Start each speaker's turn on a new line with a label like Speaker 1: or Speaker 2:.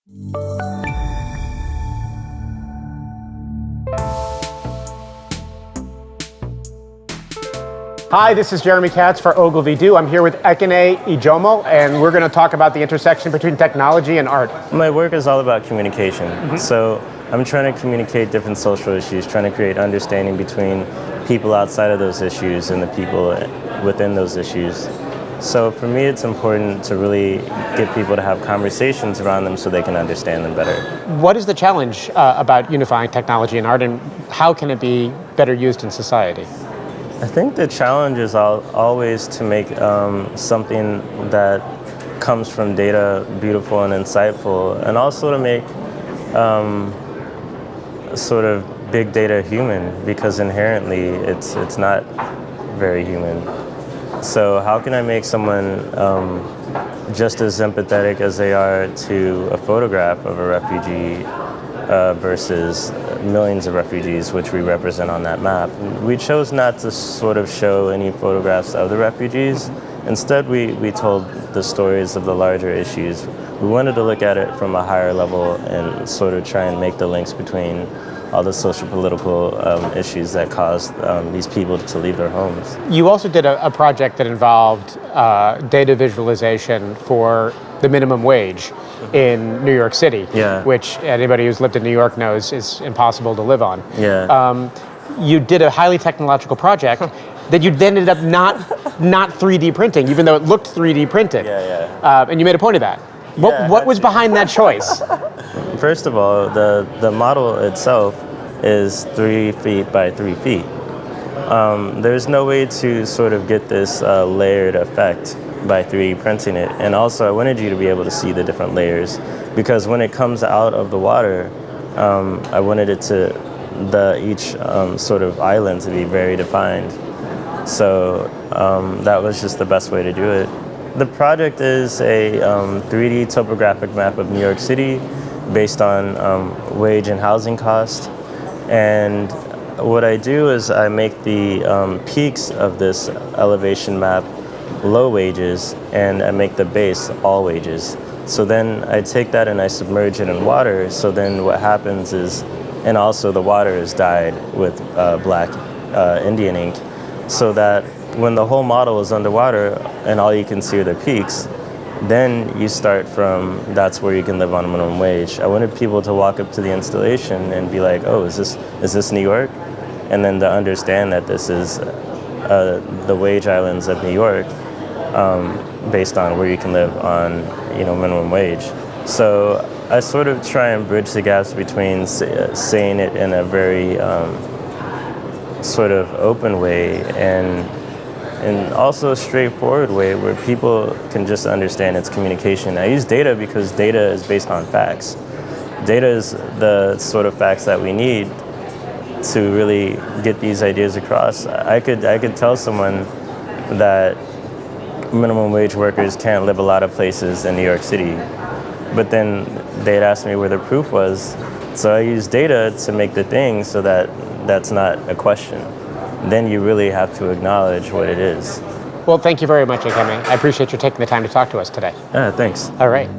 Speaker 1: Hi, this is Jeremy Katz for Ogilvydo. I'm here with Ekene Ijoema, and we're going to talk about the intersection between technology and art.
Speaker 2: My work is all about communication. So I'm trying to communicate different social issues, trying to create understanding between people outside of those issues and the people within those issues. So for me, it's important to really get people to have conversations around them so they can understand them better.
Speaker 1: What is the challenge about unifying technology and art, and how can it be better used in society?
Speaker 2: I think the challenge is always to make something that comes from data beautiful and insightful, and also to make sort of big data human, because inherently it's not very human. So how can I make someone just as empathetic as they are to a photograph of a refugee versus millions of refugees, which we represent on that map? We chose not to sort of show any photographs of the refugees. Instead, we told the stories of the larger issues. We wanted to look at it from a higher level and sort of try and make the links between all the social political issues that caused these people to leave their homes.
Speaker 1: You also did a project that involved data visualization for the minimum wage in New York City, which anybody who's lived in New York knows is impossible to live on. You did a highly technological project that you then ended up not 3D printing, even though it looked 3D printed. And you made a point of that. What was behind that choice?
Speaker 2: First of all, the model itself is 3 feet by 3 feet. There's no way to sort of get this layered effect by 3D printing it. And also I wanted you to be able to see the different layers, because when it comes out of the water, I wanted it to, each sort of island to be very defined. So that was just the best way to do it. The project is a 3D topographic map of New York City based on wage and housing cost. And what I do is I make the peaks of this elevation map low wages, and I make the base all wages. So then I take that and I submerge it in water. So then what happens is, and also the water is dyed with black Indian ink, so that when the whole model is underwater and all you can see are the peaks, then you start from, that's where you can live on minimum wage. I wanted people to walk up to the installation and be like, oh, is this New York? And then to understand that this is the wage islands of New York, based on where you can live on, minimum wage. So I sort of try and bridge the gaps between saying it in a very sort of open way and also a straightforward way where people can just understand its communication. I use data because data is based on facts. Data is the sort of facts that we need to really get these ideas across. I could tell someone that minimum wage workers can't live a lot of places in New York City, but then they'd ask me where the proof was. So I use data to make the thing so that that's not a question. Then you really have to acknowledge what it is.
Speaker 1: Well, thank you very much, Ekene. I appreciate you taking the time to talk to us today.
Speaker 2: Yeah, thanks.
Speaker 1: All right.